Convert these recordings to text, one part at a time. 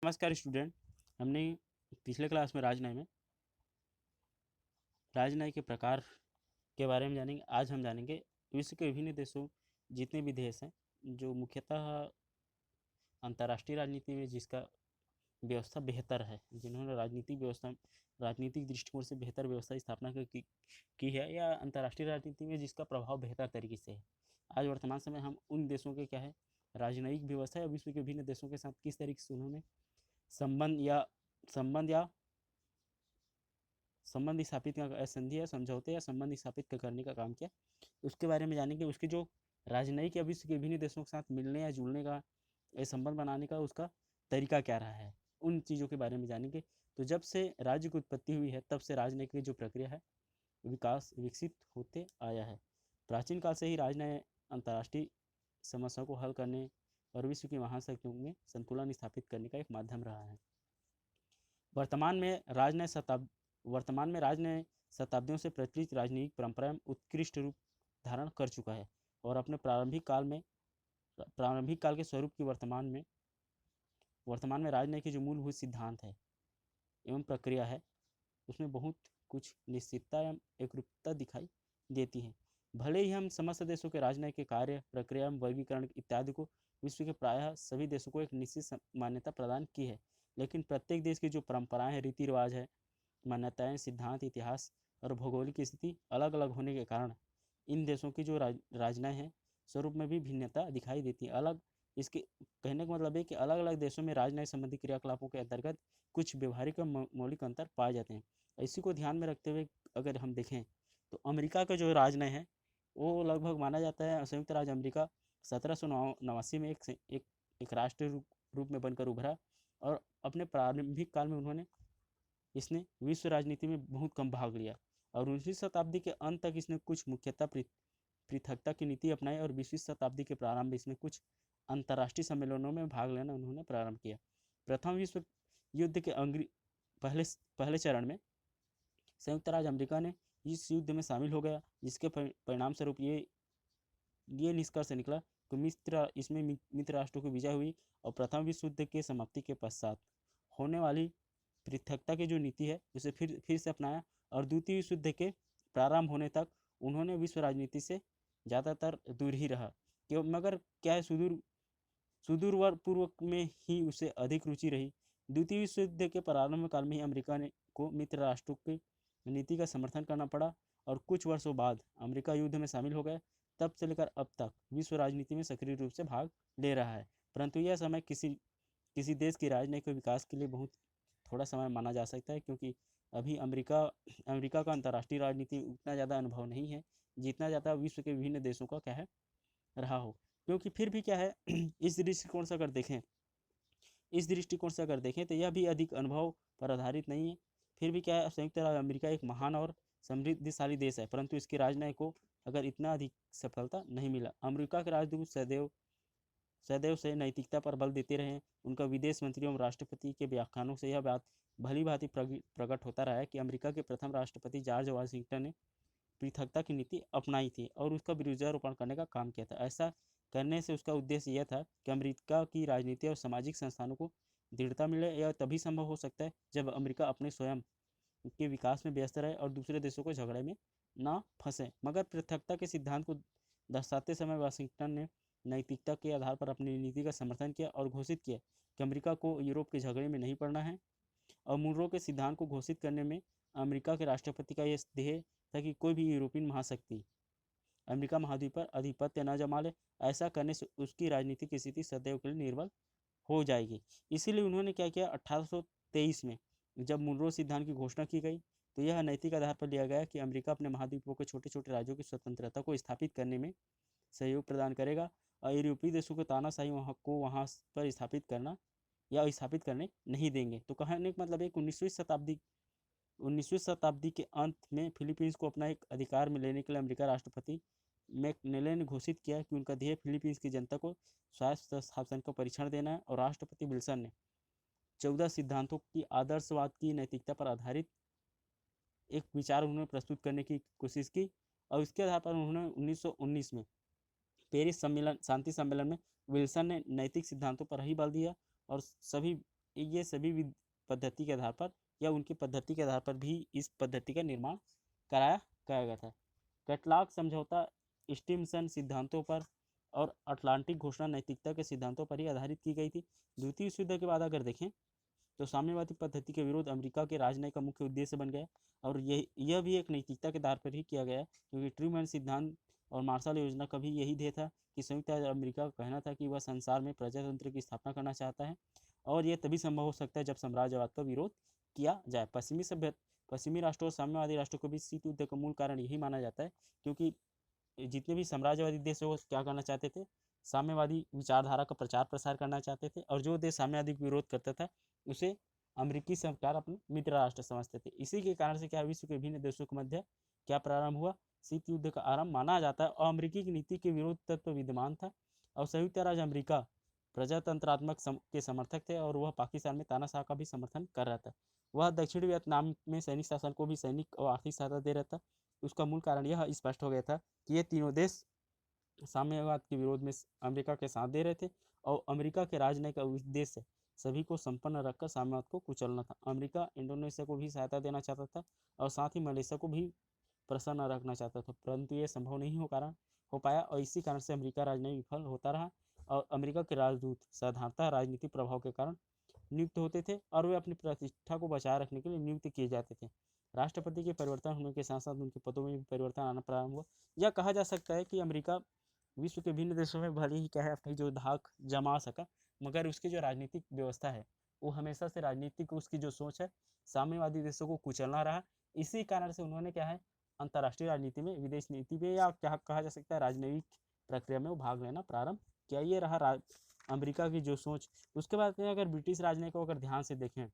नमस्कार स्टूडेंट। हमने पिछले क्लास में राजनय के प्रकार के बारे में जानेंगे। आज हम जानेंगे विश्व के विभिन्न देशों, जितने भी देश हैं जो मुख्यतः अंतर्राष्ट्रीय राजनीति में जिसका व्यवस्था बेहतर है, जिन्होंने राजनीतिक दृष्टिकोण से बेहतर व्यवस्था की स्थापना की है, या अंतर्राष्ट्रीय राजनीति में जिसका प्रभाव बेहतर तरीके से है। आज वर्तमान समय हम उन देशों के क्या है राजनयिक व्यवस्था या विश्व के विभिन्न देशों के साथ किस तरीके से उन्होंने संबंध या संबंध स्थापित संधि या समझौते या संबंध स्थापित करने का काम किया, उसके बारे में जानेंगे। उसके जो राजनयिक या विश्व के विभिन्न देशों के साथ मिलने या जुड़ने का या संबंध बनाने का उसका तरीका क्या रहा है, उन चीज़ों के बारे में जानेंगे। तो जब से राज्य की उत्पत्ति हुई है तब से राजनय की जो प्रक्रिया है विकसित होते आया है। प्राचीन काल से ही राजनय अंतर्राष्ट्रीय समस्याओं को हल करने और विश्व की महाशक्तियों में संतुलन स्थापित करने का एक माध्यम रहा है। वर्तमान में राजनय शताब्दियों से प्रचलित राजनीतिक परंपरा में उत्कृष्ट रूप धारण कर चुका है और अपने प्रारंभिक काल के स्वरूप की वर्तमान में राजनय के जो मूलभूत सिद्धांत है एवं प्रक्रिया है, उसमें बहुत कुछ निश्चितता एवं एकरूपता दिखाई देती है। भले ही हम समस्त देशों के राजनय के कार्य, प्रक्रिया एवं वर्गीकरण इत्यादि को विश्व के प्रायः सभी देशों को एक निश्चित मान्यता प्रदान की है, लेकिन प्रत्येक देश की जो परंपराएं हैं, रीति रिवाज है, मान्यताएं, सिद्धांत, इतिहास और भौगोलिक स्थिति अलग अलग होने के कारण इन देशों की जो राजनय है स्वरूप में भी भिन्नता दिखाई देती है। इसके कहने का मतलब है कि अलग अलग देशों में राजनय संबंधी क्रियाकलापों के अंतर्गत कुछ व्यवहारिक और मौलिक अंतर पाए जाते हैं। इसी को ध्यान में रखते हुए अगर हम देखें तो अमेरिका का जो राजनय है वो लगभग माना जाता है संयुक्त राज्य अमेरिका 1789 में एक राष्ट्र रूप में बनकर उभरा और अपने प्रारंभिक काल में इसने विश्व राजनीति में बहुत कम भाग लिया और 19वीं शताब्दी के अंत तक इसने कुछ मुख्यतः पृथकता की नीति अपनाई और 20वीं शताब्दी के प्रारंभ में इसने कुछ अंतर्राष्ट्रीय सम्मेलनों में भाग लेना उन्होंने प्रारंभ किया। प्रथम विश्व युद्ध के पहले चरण में संयुक्त राज्य अमेरिका ने इस युद्ध में शामिल हो गया, जिसके परिणाम स्वरूप ये निष्कर्ष निकला कि मित्र राष्ट्रों की विजय हुई और प्रथम विश्व युद्ध के समाप्ति के पश्चात होने वाली पृथकता की जो नीति है उसे फिर से अपनाया और द्वितीय विश्व युद्ध के प्रारंभ होने तक उन्होंने विश्व राजनीति से ज़्यादातर दूर ही रहा, मगर क्या है सुदूर पूर्व में ही उसे अधिक रुचि रही। द्वितीय विश्व युद्ध के प्रारंभ काल में ही अमेरिका को मित्र राष्ट्रों की नीति का समर्थन करना पड़ा और कुछ वर्षों बाद अमेरिका युद्ध में शामिल हो गया। तब से लेकर अब तक विश्व राजनीति में सक्रिय रूप से भाग ले रहा है, परंतु यह समय किसी देश की राजनीतिक विकास के लिए बहुत थोड़ा समय माना जा सकता है, क्योंकि अभी अमेरिका का अंतर्राष्ट्रीय राजनीति उतना ज़्यादा अनुभव नहीं है जितना ज़्यादा विश्व के विभिन्न देशों का क्या है रहा हो। क्योंकि फिर भी क्या है इस दृष्टिकोण से अगर देखें तो यह भी अधिक अनुभव पर आधारित नहीं है। फिर भी क्या है, संयुक्त राज्य अमेरिका एक महान और समृद्धशाली देश है, परंतु इसके राजनय को अगर इतना अधिक सफलता नहीं मिला। अमेरिका के राजदूत सदैव से नैतिकता पर बल देते रहे। उनका विदेश मंत्रियों और राष्ट्रपति के व्याख्यानों से यह बात भली भांति प्रकट होता रहा है कि अमेरिका के प्रथम राष्ट्रपति जॉर्ज वाशिंगटन ने पृथकता की नीति अपनाई थी और उसका विरुद्धारोपण करने का काम किया था। ऐसा करने से उसका उद्देश्य यह था कि अमेरिका की राजनीति और सामाजिक संस्थानों को दृढ़ता मिले। यह तभी संभव हो सकता है जब अमेरिका अपने स्वयं के विकास में व्यस्त रहे और दूसरे देशों को झगड़े में ना फंसे। मगर पृथकता के सिद्धांत को दर्शाते समय वाशिंगटन ने नैतिकता के आधार पर अपनी नीति का समर्थन किया और घोषित किया कि अमेरिका को यूरोप के झगड़े में नहीं पड़ना है। और मुनरो के सिद्धांत को घोषित करने में अमेरिका के राष्ट्रपति का यह ध्येय था कि कोई भी यूरोपियन महाशक्ति अमेरिका महाद्वीप पर आधिपत्य न जमा ले। ऐसा करने से उसकी राजनीतिक स्थिति सदैव के लिए निर्बल हो जाएगी। इसीलिए उन्होंने क्या किया, 1823 में जब मुनरो सिद्धांत की घोषणा की गई तो यह नैतिक आधार पर लिया गया कि अमेरिका अपने महाद्वीपों के छोटे छोटे राज्यों की स्वतंत्रता को स्थापित करने में सहयोग प्रदान करेगा और यूरोपीय देशों को तानाशाही वहाँ पर स्थापित करने नहीं देंगे। तो कहने का मतलब है कि 19वीं शताब्दी के अंत में फिलीपींस को अपना एक अधिकार में लेने के लिए अमेरिका राष्ट्रपति मैकनेले ने घोषित किया कि उनका ध्येय फिलीपींस की जनता को स्वायत्त शासन का परीक्षण देना है। और राष्ट्रपति विल्सन ने 14 सिद्धांतों की आदर्शवाद की नैतिकता पर आधारित एक विचार उन्होंने प्रस्तुत करने की कोशिश की और उसके आधार पर उन्होंने 1919 में पेरिस शांति सम्मेलन में विल्सन ने नैतिक सिद्धांतों पर ही बल दिया और सभी ये सभी पद्धति के आधार पर या उनकी पद्धति के आधार पर भी इस पद्धति का निर्माण कराया गया था। कैटलाग समझौता स्टीमसन सिद्धांतों पर और अटलांटिक घोषणा नैतिकता के सिद्धांतों पर ही आधारित की गई थी। द्वितीय विश्व युद्ध के बाद अगर देखें तो साम्यवादी पद्धति के विरोध अमेरिका के राजनयिक का मुख्य उद्देश्य बन गया और यह भी एक नैतिकता के आधार पर ही किया गया, क्योंकि ट्रूमैन सिद्धांत और मार्शल योजना का भी यही ध्येय था कि संयुक्त राज्य अमेरिका का कहना था कि वह संसार में प्रजातंत्र की स्थापना करना चाहता है और यह तभी संभव हो सकता है जब साम्राज्यवाद का विरोध किया जाए। पश्चिमी राष्ट्रों और साम्यवादी राष्ट्रों के बीच शीत युद्ध का मूल कारण यही माना जाता है, क्योंकि जितने भी साम्राज्यवादी देश है वो क्या करना चाहते थे, साम्यवादी विचारधारा का प्रचार प्रसार करना चाहते थे, और जो देश साम्यवादी का विरोध करता था उसे अमेरिकी सरकार अपने मित्र राष्ट्र समझते थे। इसी के कारण से क्या विश्व के विभिन्न देशों के मध्य क्या प्रारंभ हुआ, शीत युद्ध का आरंभ माना जाता है। और अमेरिकी की नीति के विरोध तत्व विद्यमान था और संयुक्त राज्य अमेरिका प्रजातंत्रात्मक के समर्थक थे और वह पाकिस्तान में तानाशाह का भी समर्थन कर रहा था। वह दक्षिण वियतनाम में सैनिक शासन को भी सैनिक और आर्थिक सहायता दे रहा था। उसका मूल कारण यह स्पष्ट हो गया था कि ये तीनों देश साम्यवाद के विरोध में अमेरिका के साथ दे रहे थे और अमेरिका के राजनयिक का उद्देश्य सभी को संपन्न रखकर साम्यवाद को कुचलना था। अमेरिका इंडोनेशिया को भी सहायता देना चाहता था और साथ ही मलेशिया को भी प्रसन्न रखना चाहता था, परंतु ये संभव नहीं हो पाया और इसी कारण से अमेरिका राजनयिक विफल होता रहा और अमेरिका के राजदूत साधारणतः राजनीतिक प्रभाव के कारण नियुक्त होते थे और वे अपनी प्रतिष्ठा को बचाए रखने के लिए नियुक्त किए जाते थे। राष्ट्रपति के परिवर्तन होने के साथ साथ उनके पदों में भी परिवर्तन आना प्रारंभ हुआ। यह कहा जा सकता है कि अमेरिका विश्व के विभिन्न देशों में भले ही क्या है अपनी जो धाक जमा सका, मगर उसकी जो राजनीतिक व्यवस्था है वो हमेशा से राजनीतिक उसकी जो सोच है साम्यवादी देशों को कुचलना रहा। इसी कारण से उन्होंने क्या है अंतर्राष्ट्रीय राजनीति में, विदेश नीति में, या क्या कहा जा सकता है राजनयिक प्रक्रिया में वो भाग लेना प्रारंभ किया। ये रहा अमेरिका की जो सोच। उसके बाद अगर ब्रिटिश राजनयिक को अगर ध्यान से देखें,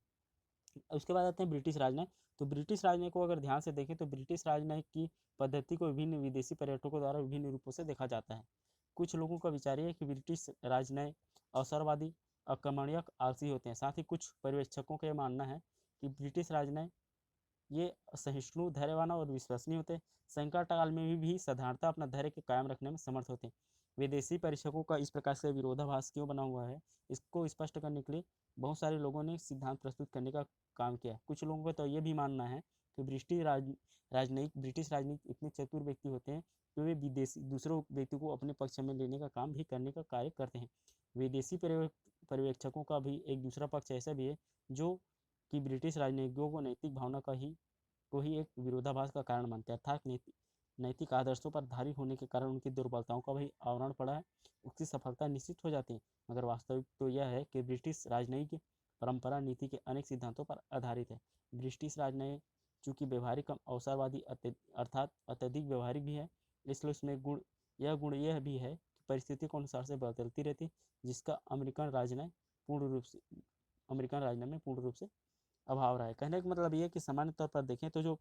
उसके बाद आते हैं ब्रिटिश राजनयिक। तो ब्रिटिश राजनयिक को अगर ध्यान से देखें तो ब्रिटिश राजनयिक की पद्धति को विभिन्न विदेशी पर्यटकों द्वारा विभिन्न रूपों से देखा जाता है। कुछ लोगों का विचार है कि ब्रिटिश राजनयिक अवसरवादी, आक्रमणीय, आलसी होते हैं। साथ ही कुछ पर्यवेक्षकों का यह मानना है कि ब्रिटिश राजनयिक ये सहिष्णु, धैर्यवान और विश्वसनीय होते हैं। संकट काल में भी साधारणतः अपना धैर्य के कायम रखने में समर्थ होते हैं। विदेशी परीक्षकों का इस प्रकार से विरोधाभास क्यों बना हुआ है, इसको स्पष्ट करने के लिए बहुत सारे लोगों ने सिद्धांत प्रस्तुत करने का काम किया। कुछ लोगों का तो ये भी मानना है कि ब्रिटिश राजनीतिक इतने चतुर व्यक्ति होते हैं कि वे विदेशी दूसरों व्यक्ति को अपने पक्ष में लेने का काम भी करने का कार्य करते हैं। विदेशी पर्यवेक्षकों का भी एक दूसरा पक्ष ऐसा भी है जो कि ब्रिटिश राजनयिकों को नैतिक भावना को ही एक विरोधाभास का कारण मानते हैं, अर्थात नैतिक आदर्शों पर धारी होने के कारण उनकी दुर्बलताओं का भी आवरण पड़ा है, उसकी सफलता निश्चित हो जाती है। मगर वास्तविक तो यह है कि ब्रिटिश राजनयिक परंपरा नीति के अनेक सिद्धांतों पर आधारित है। ब्रिटिश राजनयिक चूंकि व्यवहारिक अवसरवादी अर्थात अत्यधिक व्यवहारिक भी है, इसलिए उसमें गुण यह भी है कि परिस्थिति के अनुसार से बदलती रहती, जिसका अमेरिकन राजनयिक में पूर्ण रूप से अभाव रहा है। कहने का मतलब ये है कि सामान्य तौर पर देखें तो जो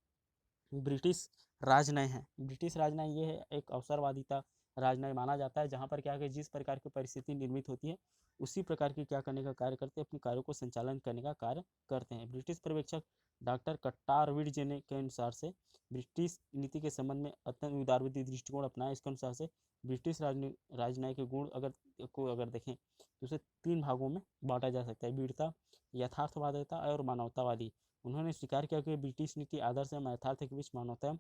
ब्रिटिश राजनय है, ब्रिटिश राजनय ये है एक अवसरवादिता राजनय माना जाता है, जहाँ पर क्या है जिस प्रकार की परिस्थिति निर्मित होती है उसी प्रकार की क्या करने का कार्य करते हैं, अपने कार्यों को संचालन करने का कार्य करते हैं। ब्रिटिश पर्यवेक्षक डॉक्टर कट्टारविड के अनुसार से ब्रिटिश नीति के संबंध में अत्यंत उदारवादी दृष्टिकोण अपनाया। इसके अनुसार से ब्रिटिश राजनय के गुण अगर देखें तो उसे 3 भागों में बांटा जा सकता है: वीरता, यथार्थवादिता और मानवतावादी। उन्होंने स्वीकार किया कि ब्रिटिश नीति आदर्श एवं यथार्थ के बीच मानवता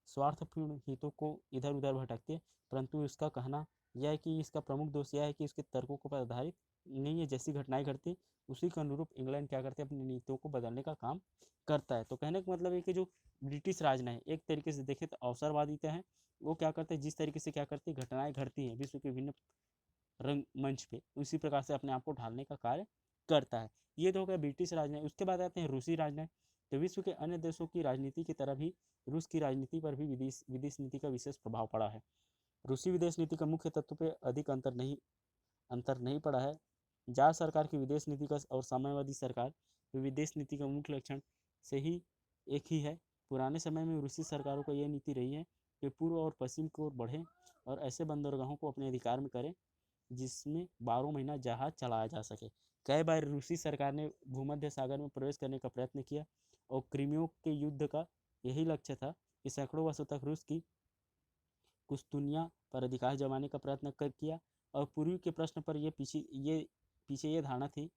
स्वार्थपूर्ण हितों को इधर उधर भटकती है, परंतु इसका कहना यह है कि इसका प्रमुख दोष यह है कि इसके तर्कों पर आधारित नहीं है। जैसी घटनाएं घटती उसी के अनुरूप इंग्लैंड क्या करते हैं, अपनी नीतियों को बदलने का काम करता है। तो कहने का मतलब है कि जो ब्रिटिश राजनय है एक तरीके से देखें तो अवसरवादिता है। वो क्या करते हैं, जिस तरीके से क्या करती है घटनाएं घटती हैं विश्व के विभिन्न रंगमंच पे, उसी प्रकार से अपने आप को ढालने का कार्य करता है। ये तो हो गया ब्रिटिश राजनय। उसके बाद आते हैं रूसी राजनय। तो विश्व के अन्य देशों की राजनीति की तरह भी रूस की राजनीति पर भी विदेश नीति का विशेष प्रभाव पड़ा है। रूसी विदेश नीति का मुख्य तत्व पे अधिक अंतर नहीं पड़ा है। जार सरकार की विदेश नीति का और साम्यवादी सरकार विदेश नीति का मुख्य लक्षण से ही एक ही है। पुराने समय में रूसी सरकारों का यह नीति रही है कि पूर्व और पश्चिम की ओर बढ़े और ऐसे बंदरगाहों को अपने अधिकार में करें जिसमें 12 महीना जहाज चलाया जा सके। कई बार रूसी सरकार ने भूमध्य सागर में प्रवेश करने का प्रयत्न किया और क्रीमिया के युद्ध का यही लक्ष्य था कि सैकड़ों वर्षों तक रूस की कुस्तुनिया पर अधिकार जमाने का प्रयत्न किया। और पूर्वी के प्रश्न पर पीछे ये धारणा थी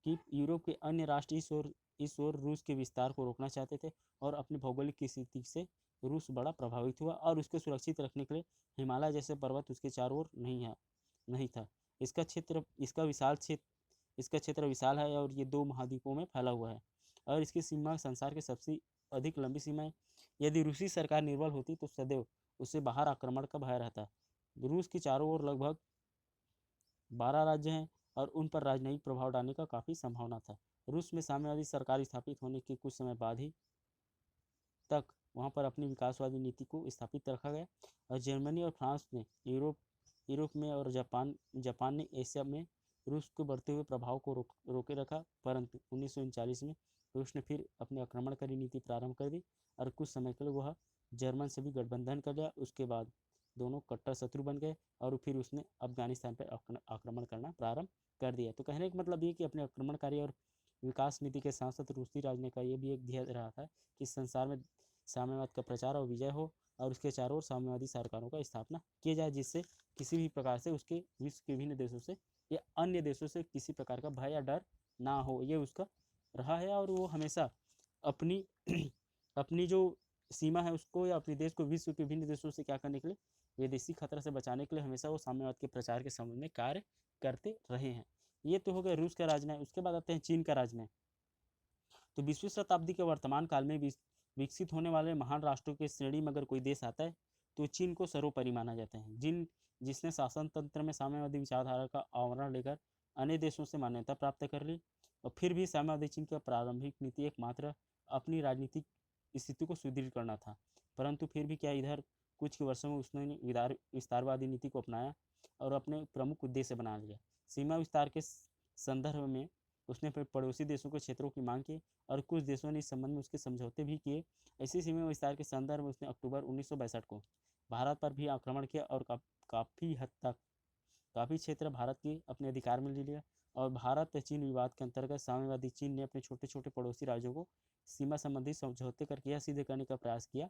कि यूरोप के अन्य राष्ट्र इस ओर रूस के विस्तार को रोकना चाहते थे और अपनी भौगोलिक स्थिति से रूस बड़ा प्रभावित हुआ और उसको सुरक्षित रखने के लिए हिमालय जैसे पर्वत उसके चारों ओर नहीं था। इसका क्षेत्र विशाल है और ये 2 महाद्वीपों में फैला हुआ है और इसकी सीमा संसार की सबसे अधिक लंबी सीमा है। यदि रूसी सरकार निर्बल होती तो सदैव उसे बाहर आक्रमण का भय रहता। रूस के चारों ओर लगभग 12 राज्य हैं और उन पर राजनयिक प्रभाव डालने का काफ़ी संभावना था। रूस में साम्यवादी सरकार स्थापित होने के कुछ समय बाद ही तक वहाँ पर अपनी विकासवादी नीति को स्थापित रखा गया और जर्मनी और फ्रांस ने यूरोप में और जापान ने एशिया में रूस के बढ़ते हुए प्रभाव को रोके रखा। परंतु 1939 में रूस ने फिर अपनी आक्रमणकारी नीति प्रारंभ कर दी और कुछ समय के लिए वह जर्मन से भी गठबंधन कर लिया। उसके बाद दोनों कट्टर शत्रु बन गए और फिर उसने अफगानिस्तान पर आक्रमण करना प्रारंभ कर दिया। तो कहने का मतलब ये कि अपने आक्रमणकारी और विकास नीति के साथ साथ रूसी राजनयिक का ये भी एक ध्येय रहा था कि संसार में साम्यवाद का प्रचार और विजय हो और उसके चारों ओर साम्यवादी सरकारों का स्थापना किया जाए, जिससे किसी भी प्रकार से उसके विश्व के विभिन्न देशों से या अन्य देशों से किसी प्रकार का भय या डर ना हो। ये उसका रहा है और वो हमेशा अपनी अपनी जो सीमा है उसको या अपने देश को विश्व के विभिन्न देशों से क्या करने के लिए, विदेशी खतरा से बचाने के लिए हमेशा वो साम्यवाद के प्रचार के संबंध में कार्य करते रहे हैं। ये तो हो गया रूस का राजनय। उसके बाद आते हैं चीन का राजनय। तो 20वीं शताब्दी के वर्तमान काल में विकसित होने वाले महान राष्ट्रों की श्रेणी में अगर कोई देश आता है तो चीन को सर्वोपरि माना जाता है, जिसने शासन तंत्र में साम्यवादी विचारधारा का आवरण लेकर अन्य देशों से मान्यता प्राप्त कर ली। और फिर भी साम्यवादी चीन की प्रारंभिक नीति एकमात्र अपनी राजनीतिक स्थिति को सुदृढ़ करना था, परंतु फिर भी क्या इधर कुछ के वर्षों में उसने विस्तारवादी नीति को अपनाया और अपने प्रमुख उद्देश्य बना लिया। सीमा विस्तार के संदर्भ में उसने पड़ोसी देशों के क्षेत्रों की मांग की और कुछ देशों ने इस संबंध में उसके समझौते भी किए। ऐसी सीमा विस्तार के संदर्भ में उसने अक्टूबर 1962 को भारत पर भी आक्रमण किया और काफ़ी हद तक काफ़ी क्षेत्र भारत के अपने अधिकार में ले लिया। और भारत चीन विवाद के अंतर्गत साम्यवादी चीन ने अपने छोटे छोटे पड़ोसी राज्यों को सीमा संबंधी समझौते करके यह सिद्ध करने का प्रयास किया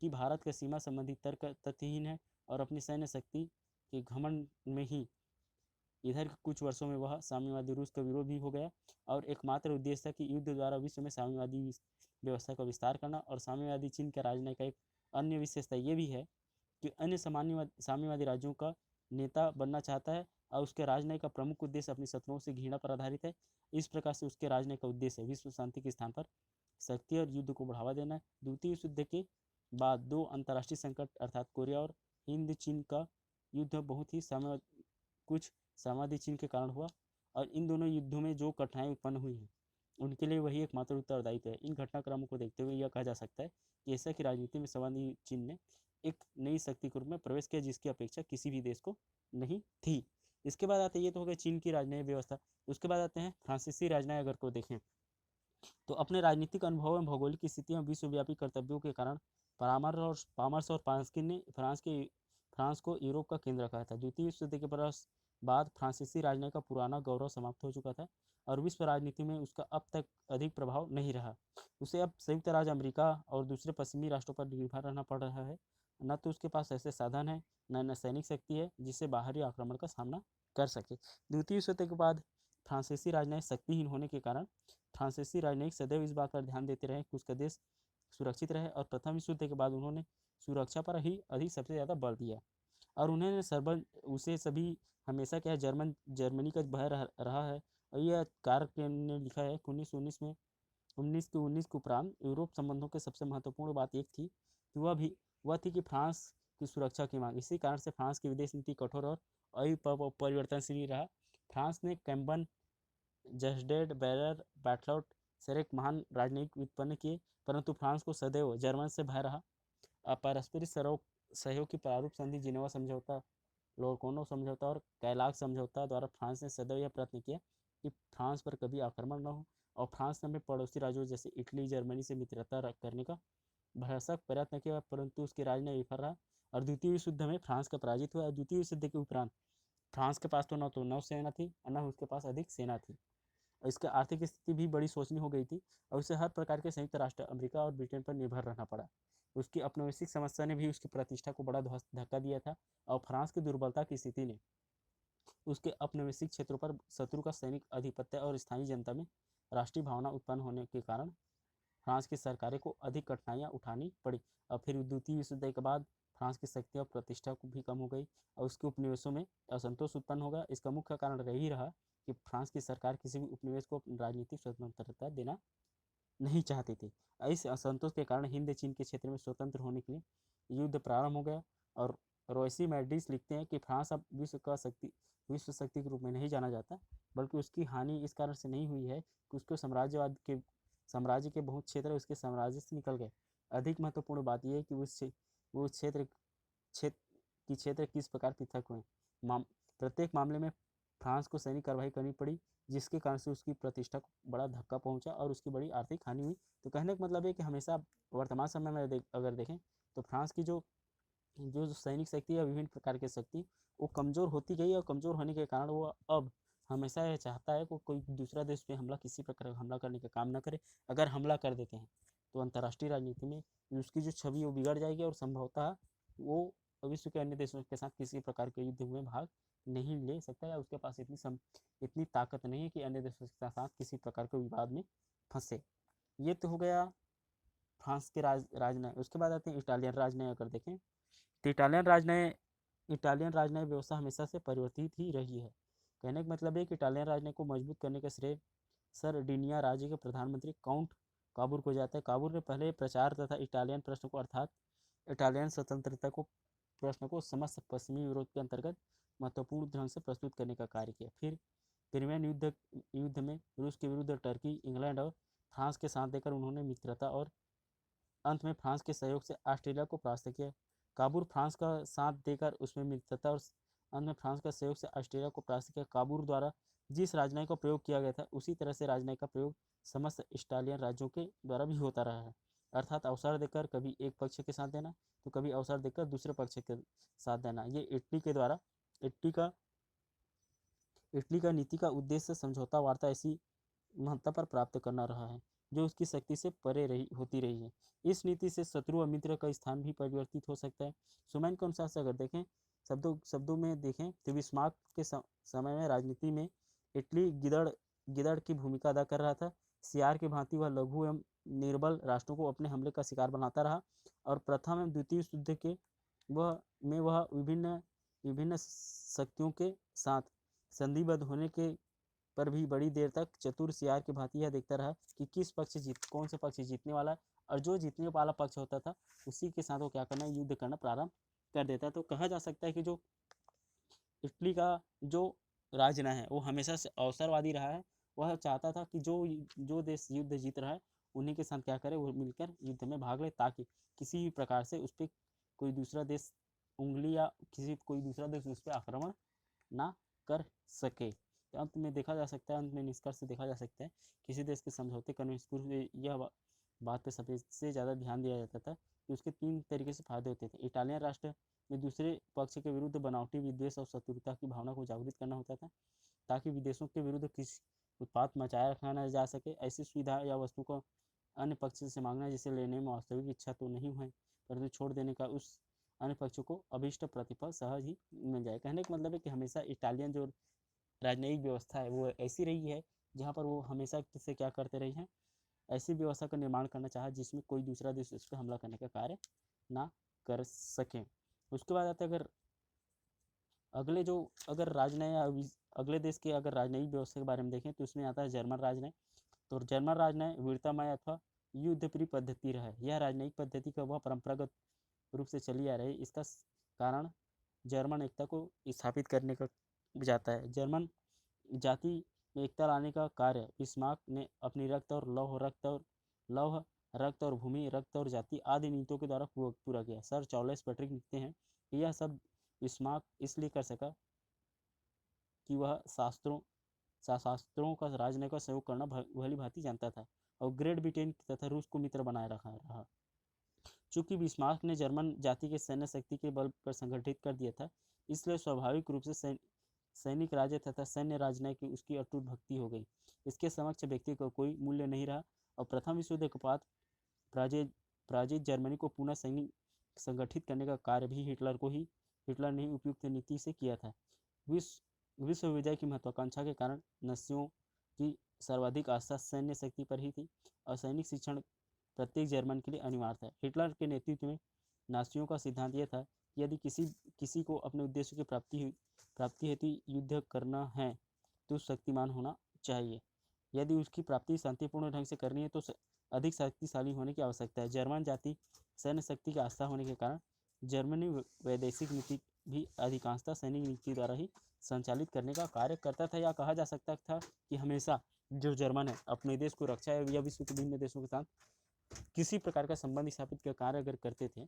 कि भारत का सीमा संबंधी तर्क तथ्यहीन है और अपनी सैन्य शक्ति के घमंड में ही इधर कुछ वर्षों में वह साम्यवादी रूस का विरोध भी हो गया और एकमात्र उद्देश्य था कि युद्ध द्वारा विश्व में साम्यवादी व्यवस्था का विस्तार करना। और साम्यवादी चीन का राजनय का एक अन्य विशेषता ये भी है कि अन्य साम्यवादी राज्यों का नेता बनना चाहता है और उसके राजनय का प्रमुख उद्देश्य अपने शत्रुओं से घृणा पर आधारित है। इस प्रकार से उसके राजनय का उद्देश्य विश्व शांति के स्थान पर शक्ति और युद्ध को बढ़ावा देना है। द्वितीय विश्व युद्ध के बाद 2 अंतर्राष्ट्रीय संकट अर्थात कोरिया और हिंद चीन का युद्ध बहुत ही कुछ साम्यवादी चीन के कारण हुआ और इन दोनों युद्धों में जो कठिनाई उत्पन्न हुई हैं उनके लिए वही एकमात्र उत्तरदायित्व है। इन घटनाक्रमों को देखते हुए यह कहा जा सकता है कि एशिया की राजनीति में साम्यवादी चीन ने एक नई शक्ति के रूप में प्रवेश किया जिसकी अपेक्षा किसी भी देश को नहीं थी। इसके बाद आते हैं, ये तो हो गया चीन की राजनयिक व्यवस्था। उसके बाद आते हैं फ्रांसीसी राजनय। अगर को देखें तो अपने राजनीतिक अनुभव एवं भौगोलिक स्थिति में विश्वव्यापी कर्तव्यों के कारण पामर्स और पांस्किन ने फ्रांस को यूरोप का केंद्र कहा था। द्वितीय विश्व युद्ध के बाद फ्रांसीसी राजनय का पुराना गौरव समाप्त हो चुका था और विश्व राजनीति में उसका अब तक अधिक प्रभाव नहीं रहा। उसे अब संयुक्त राज्य अमेरिका और दूसरे पश्चिमी राष्ट्रों पर निर्भर रहना पड़ रहा है। न तो उसके पास ऐसे साधन है न सैनिक शक्ति है जिससे बाहरी आक्रमण का सामना कर सके। द्वितीय विश्व युद्ध के बाद फ्रांसीसी राजनय शक्तिहीन होने के कारण फ्रांसीसी राजनयिक सदैव इस बात पर ध्यान देते रहे कि उसका देश सुरक्षित रहे और प्रथम विश्व युद्ध के बाद उन्होंने सुरक्षा पर ही अधिक सबसे ज़्यादा बल दिया और उन्होंने उसे सभी हमेशा क्या जर्मनी का भय रहा है। और यह कारक ने लिखा है कि 1919 में 1919 के उपरांत यूरोप संबंधों के सबसे महत्वपूर्ण बात एक थी कि वह थी कि फ्रांस की सुरक्षा की मांग। इसी कारण से फ्रांस की विदेश नीति कठोर और परिवर्तनशील रहा। फ्रांस ने कैम्बन, जस्डेड, बैरर, बैटलॉट से एक महान राजनयिक उत्पन्न किए, परंतु फ्रांस को सदैव जर्मन से भय रहा। पारस्परिक सहयोग की प्रारूप संधि, जिनेवा समझौता, लोरकोनो समझौता और कैलाग समझौता द्वारा फ्रांस ने सदैव यह प्रयत्न किया कि फ्रांस पर कभी आक्रमण न हो और फ्रांस ने अपने पड़ोसी राज्यों जैसे इटली, जर्मनी से मित्रता करने का भरसक प्रयत्न किया, परंतु उसकी राजनय विफल रहा और द्वितीय विश्व युद्ध में फ्रांस का पराजित हुआ। द्वितीय विश्व युद्ध के उपरांत फ्रांस के पास तो नौसेना थी और न उसके पास अधिक सेना थी और इसकी आर्थिक स्थिति भी बड़ी शोचनीय हो गई थी और उसे हर प्रकार के संयुक्त राष्ट्र अमेरिका और ब्रिटेन पर निर्भर रहना पड़ा। उसकी औपनिवेशिक समस्या ने भी उसकी प्रतिष्ठा को बड़ा धक्का दिया था और फ्रांस की दुर्बलता की स्थिति ने उसके औपनिवेशिक क्षेत्रों पर शत्रु का सैनिक आधिपत्य और स्थानीय जनता में राष्ट्रीय भावना उत्पन्न होने के कारण फ्रांस की सरकारों को अधिक कठिनाइयाँ उठानी पड़ी। और फिर द्वितीय विश्व युद्ध के बाद फ्रांस की शक्ति और प्रतिष्ठा को भी कम हो गई और उसके उपनिवेशों में असंतोष उत्पन्न होगा। इसका मुख्य कारण यही रहा कि फ्रांस की सरकार किसी भी उपनिवेश को राजनीतिक स्वतंत्रता देना नहीं चाहती थी। इस असंतोष के कारण हिंद चीन के क्षेत्र में स्वतंत्र होने के लिए युद्ध प्रारंभ हो गया। और रॉयसी मैड्रिस लिखते हैं कि फ्रांस अब विश्व शक्ति के रूप में नहीं जाना जाता, बल्कि उसकी हानि इस कारण से नहीं हुई है कि उसको साम्राज्य के बहुत क्षेत्र उसके साम्राज्य से निकल गए। अधिक महत्वपूर्ण बात यह है कि वो क्षेत्र किस प्रकार पृथक हुए। प्रत्येक मामले में फ्रांस को सैनिक कार्रवाई करनी पड़ी, जिसके कारण से उसकी प्रतिष्ठा को बड़ा धक्का पहुंचा और उसकी बड़ी आर्थिक हानि हुई। तो कहने का मतलब है कि हमेशा वर्तमान समय में अगर देखें तो फ्रांस की जो जो सैनिक शक्ति है, विभिन्न प्रकार की शक्ति, वो कमज़ोर होती गई और कमज़ोर होने के कारण वो अब हमेशा यह चाहता है कि कोई दूसरा देश पे किसी प्रकार का हमला करने का काम ना करे। अगर हमला कर देते हैं तो अंतर्राष्ट्रीय राजनीति में उसकी जो छवि वो बिगड़ जाएगी और संभवतः वो विश्व के अन्य देशों के साथ किसी प्रकार के युद्ध में भाग नहीं ले सकता, या उसके पास इतनी ताकत नहीं है कि अन्य देशों के साथ किसी प्रकार के विवाद में फंसे। ये तो हो गया फ्रांस के राजनय। उसके बाद आते हैं इटालियन राजनय। अगर देखें तो इटालियन राजनय व्यवस्था हमेशा से परिवर्तित ही रही है। कहने का मतलब है कि इटालियन राजनय को मजबूत करने का श्रेय सरडिनिया राज्य के प्रधानमंत्री काउंट काबूर को जाता है। काबूर ने पहले प्रचार तथा इटालियन प्रश्न को अर्थात इटालियन स्वतंत्रता को प्रश्न को समस्त पश्चिमी विरोध के अंतर्गत महत्वपूर्ण ढंग से प्रस्तुत करने का कार्य किया। फिर क्रिमियन युद्ध में रूस के विरुद्ध टर्की, इंग्लैंड और फ्रांस के साथ देकर उन्होंने मित्रता और अंत में फ्रांस के सहयोग से ऑस्ट्रेलिया को परास्त किया। काबूर फ्रांस का साथ देकर उसमें मित्रता और अंत में फ्रांस का सहयोग से ऑस्ट्रेलिया को परास्त किया। काबूर द्वारा जिस राजनय का प्रयोग किया गया था उसी तरह से राजनय का प्रयोग समस्त इटालियन राज्यों के द्वारा भी होता रहा है। अर्थात अवसर देकर कभी एक पक्ष के साथ देना तो कभी अवसर देकर दूसरे पक्ष के साथ देना। ये इटली का नीति का उद्देश्य समझौता वार्ता ऐसी महत्ता पर प्राप्त करना रहा है जो उसकी शक्ति से परे होती रही है। इस नीति से शत्रु और मित्र का स्थान भी परिवर्तित हो सकता है। सुमैन के अनुसार से अगर देखें शब्दों में देखें तो बिस्मार्क के समय में राजनीति में इटली गिदड़ की भूमिका अदा कर रहा था। सियार की भांति वह लघु एवं निर्बल राष्ट्रों को अपने हमले का शिकार बनाता रहा और प्रथम एवं द्वितीय युद्ध के वह विभिन्न शक्तियों के साथ संधिबद्ध होने के पर भी बड़ी देर तक चतुर सियार की भांति यह देखता रहा कि कौन सा पक्ष जीतने वाला है, और जो जीतने वाला पक्ष होता था उसी के साथ वो क्या करना, युद्ध करना प्रारंभ कर देता। तो कहा जा सकता है कि जो इटली का जो राजनय है वो हमेशा से अवसरवादी रहा है। वह चाहता था कि जो देश युद्ध जीत रहा है उन्हीं के साथ क्या करे, वो मिलकर युद्ध में भाग ले, ताकि किसी भी प्रकार से उस पर कोई दूसरा देश कोई दूसरा देश उस पर आक्रमण ना कर सके। तो अंत में देखा जा सकता है, अंत में निष्कर्ष देखा जा सकता है किसी देश के समझौते करने से पूर्व यह बात पे सबसे ज़्यादा ध्यान दिया जाता था कि उसके 3 तरीके से फायदे होते थे। इटालियन राष्ट्र में दूसरे पक्ष के विरुद्ध बनावटी विद्वेष और शत्रुता की भावना को जागृत करना होता था, ताकि विदेशों के विरुद्ध किसी उत्पात मचाए रखा न जा सके। ऐसी सुविधा या वस्तु को अन्य पक्ष से मांगना जिसे लेने में वास्तविक इच्छा तो नहीं है, परंतु छोड़ देने का उस अन्य पक्ष को अभिष्ट प्रतिफल सहज ही मिल जाए। कहने का मतलब है कि हमेशा इटालियन जो राजनयिक व्यवस्था है वो ऐसी रही है जहाँ पर वो हमेशा से क्या करते रही हैं, ऐसी व्यवस्था का निर्माण करना चाहा जिसमें कोई दूसरा देश उस पर हमला करने का कार्य ना कर सके। उसके बाद आता है अगर राजनय अगले देश के अगर राजनयिक व्यवस्था के बारे में देखें तो उसमें आता है जर्मन राजनय। तो जर्मन राजनय वीरतामय अथवा युद्धप्रिय पद्धति रहा है। यह राजनयिक पद्धति का वह परंपरागत रूप से चली आ रही। इसका कारण जर्मन एकता को स्थापित करने का जाता है। जर्मन जाति में एकता लाने का कार्य बिस्मार्क ने अपनी लौह रक्त और भूमि, रक्त और जाति आदि नीतियों के द्वारा पूरा किया। सर चार्ल्स पैट्रिक लिखते हैं कि यह सब बिस्मार्क इसलिए कर सका कि वह शास्त्रों का राजनय का सहयोग करना भली भांति जानता था और ग्रेट ब्रिटेन तथा रूस को मित्र बनाए रहा। चूंकि बिस्मार्क ने जर्मन जाति के सैन्य शक्ति के बल पर संगठित कर दिया था, इसलिए स्वाभाविक रूप से सैनिक राज्य तथा सैन्य राजनय की उसकी अटूट भक्ति हो गई। इसके समक्ष व्यक्ति का कोई मूल्य नहीं रहा और प्रथम विश्व युद्ध के बाद पराजित जर्मनी को पुनः सैनिक संगठित करने का कार्य भी हिटलर ने उपयुक्त नीति से किया था। विश्व विजय की महत्वाकांक्षा के कारण नासियों की सर्वाधिक आस्था सैन्य शक्ति पर ही थी और सैनिक शिक्षण प्रत्येक जर्मन के लिए अनिवार्य था। हिटलर के नेतृत्व में नासियों का सिद्धांत यह था कि यदि किसी को अपने उद्देश्य की प्राप्ति हेतु युद्ध करना है तो शक्तिमान होना चाहिए। यदि उसकी प्राप्ति शांतिपूर्ण ढंग से करनी है तो अधिक शक्तिशाली होने की आवश्यकता है। जर्मन जाति सैन्य शक्ति की आस्था होने के कारण जर्मनी वैदेशिक नीति भी अधिकांशतः सैनिक नीति द्वारा ही संचालित करने का कार्य करता था। या कहा जा सकता था कि हमेशा जो जर्मन है अपने देश को रक्षा या विश्व के विभिन्न देशों के साथ किसी प्रकार का संबंध स्थापित का कार्य अगर करते थे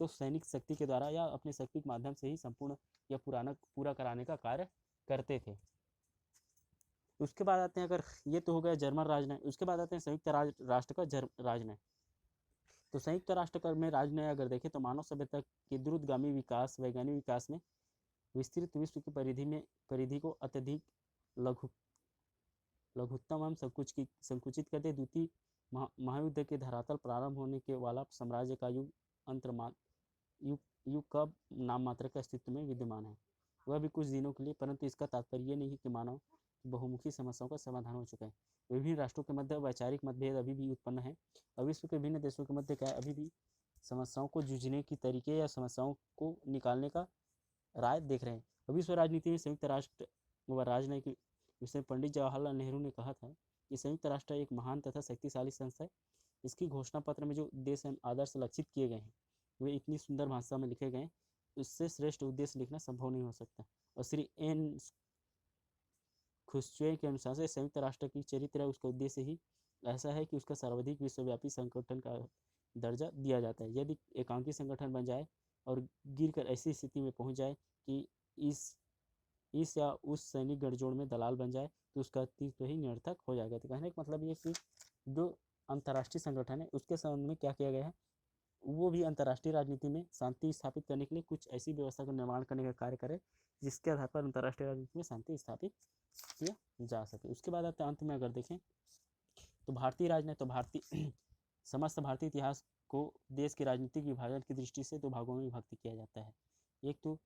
तो सैनिक शक्ति के द्वारा या अपने शक्ति के माध्यम से ही संपूर्ण या पूरा कराने का कार्य करते थे। उसके बाद आते हैं, अगर ये तो हो गया जर्मन राजनय, उसके बाद आते हैं संयुक्त राष्ट्र का राजनय। तो संयुक्त राष्ट्र में राजनय अगर देखें तो मानव सभ्यता के द्रुतगामी विकास, वैज्ञानिक विकास में विस्तृत विश्व की परिधि को अत्यधिक लघुत्तम एवं संकुचित करते द्वितीय महायुद्ध के धरातल प्रारंभ होने के वाला साम्राज्य का युग कब नाम मात्र के अस्तित्व में विद्यमान है, वह भी कुछ दिनों के लिए, परंतु इसका तात्पर्य नहीं कि मानव बहुमुखी समस्याओं का समाधान हो चुका है। विभिन्न राष्ट्रों के मध्य वैचारिक मतभेद अभी भी उत्पन्न है और विश्व के विभिन्न देशों के मध्य क्या अभी भी समस्याओं को जूझने की तरीके या समस्याओं को निकालने का राय देख रहे हैं। विश्व राजनीति में संयुक्त राष्ट्र व राजनय के विषय पंडित जवाहरलाल नेहरू ने कहा था कि संयुक्त राष्ट्र एक महान तथा शक्तिशाली संस्था है। इसकी घोषणा पत्र में जो उद्देश्य एवं आदर्श लक्षित किए गए हैं वे इतनी सुंदर भाषा में लिखे गए, उससे श्रेष्ठ उद्देश्य लिखना संभव नहीं हो सकता। और श्री एन खुश्चुए के अनुसार से संयुक्त राष्ट्र की चरित्र उसका उद्देश्य ही ऐसा है कि उसका सर्वाधिक विश्वव्यापी संगठन का दर्जा दिया जाता है। यदि एकांकी संगठन बन जाए और गिरकर ऐसी स्थिति में पहुंच जाए कि इस या उस सैनिक गठजोड़ में दलाल बन जाए तो उसका अस्तित्व ही निरर्थक हो जाएगा। तो कहने का मतलब ये कि जो अंतर्राष्ट्रीय संगठन है उसके संबंध में क्या किया गया है, वो भी अंतर्राष्ट्रीय राजनीति में शांति स्थापित करने के लिए कुछ ऐसी व्यवस्था का निर्माण करने का कार्य करे जिसके आधार पर अंतर्राष्ट्रीय राजनीति में शांति स्थापित किया जा सके। उसके बाद आते अंत में अगर देखें तो भारतीय राजनय, तो समस्त भारतीय इतिहास को देश के राजनीतिक विभाजन की दृष्टि से दो भागों में विभक्त किया जाता है। एक तो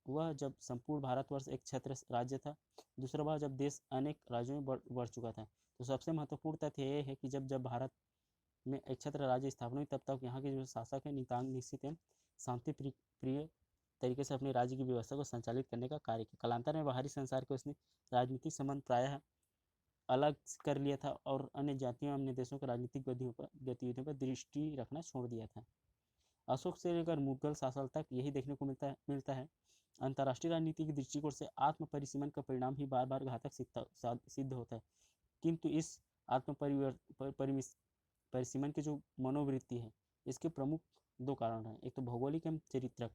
वह जब संपूर्ण भारतवर्ष एक क्षेत्र राज्य था, दूसरा वह जब देश अनेक राज्यों में बढ़ चुका था। तो सबसे महत्वपूर्ण तथ्य यह है कि जब भारत में एक क्षेत्र राज्य स्थापना हुई तब तक यहाँ के जो शासक है नितांग निश्चित एवं शांति प्रिय तरीके से अपने राज्य की व्यवस्था को संचालित करने का कार्य किया। कालांतर में बाहरी संसार को उसने राजनीतिक संबंध प्रायः अलग कर लिया था और अन्य जातियों अन्य देशों के राजनीतिक गतिविधियों पर दृष्टि रखना छोड़ दिया था। अशोक से लेकर मुगल शासन तक यही देखने को मिलता है। अंतर्राष्ट्रीय राजनीति की दृष्टिकोण से आत्म परिसीमन का परिणाम ही बार बार घातक सिद्ध होता है, किंतु इस आत्म परिसीमन की जो मनोवृत्ति है इसके प्रमुख दो कारण हैं। एक तो भौगोलिक एवं चारित्रिक।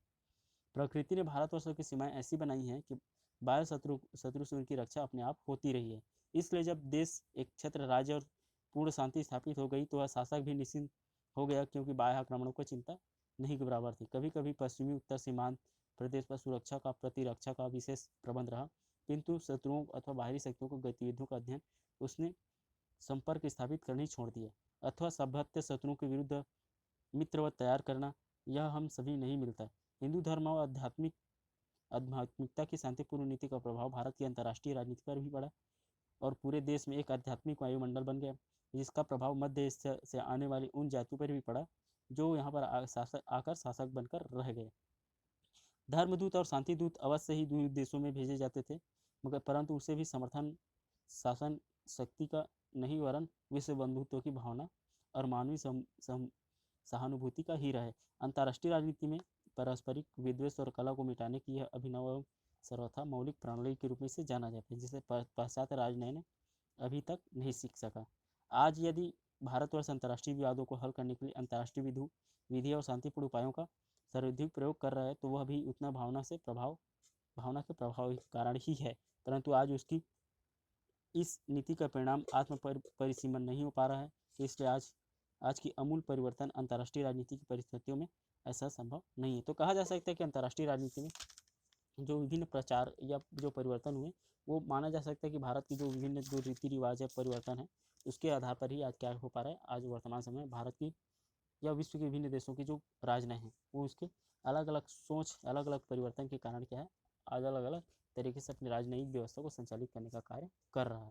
प्रकृति ने भारतवर्ष की सीमाएं ऐसी बनाई हैं कि बाह्य शत्रु से उनकी रक्षा अपने आप होती रही है। इसलिए जब देश एक क्षेत्र राज्य और पूर्ण शांति स्थापित हो गई तो वह शासक भी निश्चिंत हो गया, क्योंकि बाह्य आक्रमणों की चिंता नहीं के बराबर थी। कभी कभी पश्चिमी उत्तर सीमांत प्रदेश पर सुरक्षा का प्रतिरक्षा का विशेष प्रबंध रहा, किंतु शत्रुओं अथवा बाहरी शक्तियों को गतिविधियों का अध्ययन उसने संपर्क स्थापित करने छोड़ दिया अथवा सभ्यता शत्रुओं के विरुद्ध मित्रवत तैयार करना, यह हम सभी नहीं मिलता। हिंदू धर्म और आध्यात्मिकता की शांतिपूर्ण नीति का प्रभाव भारत की अंतर्राष्ट्रीय राजनीति पर भी पड़ा और पूरे देश में एक आध्यात्मिक वायुमंडल बन गया, जिसका प्रभाव मध्य एशिया से आने वाली उन जातियों पर भी पड़ा जो यहाँ पर आकर शासक बनकर रह गए। धर्मदूत और शांतिदूत अवश्य ही दूर देशों में भेजे जाते थे, मगर परंतु उसे भी समर्थन शासन शक्ति का नहीं वरन विश्व बंधुत्व की भावना और मानवीय सहानुभूति का ही रहे। अंतर्राष्ट्रीय राजनीति में पारस्परिक विद्वेष और कला को मिटाने की यह अभिनव एवं सर्वथा मौलिक प्रणाली के रूप में इसे जाना जाता है, जिसे पाश्चात्य राजनय ने अभी तक नहीं सीख सका। आज यदि भारतवर्ष अंतर्राष्ट्रीय विवादों को हल करने के लिए अंतर्राष्ट्रीय विधि और शांतिपूर्ण उपायों का सर्वाधिक प्रयोग कर रहा है तो वह भी उतना भावना के प्रभाव के कारण ही है, परंतु आज उसकी इस नीति का परिणाम आत्म परिसीमन नहीं हो पा रहा है। इसलिए आज की अमूल परिवर्तन अंतर्राष्ट्रीय राजनीति की परिस्थितियों में ऐसा संभव नहीं है। तो कहा जा सकता है कि अंतर्राष्ट्रीय राजनीति में जो विभिन्न प्रचार या जो परिवर्तन हुए वो माना जा सकता है कि भारत की जो विभिन्न जो रीति रिवाज या परिवर्तन है उसके आधार पर ही आज क्या हो पा रहा है। आज वर्तमान समय में भारत की या विश्व के विभिन्न देशों की जो राजनय है वो उसके अलग अलग सोच अलग अलग परिवर्तन के कारण क्या है आज अलग अलग तरीके से अपनी राजनयिक व्यवस्था को संचालित करने का कार्य कर रहा है।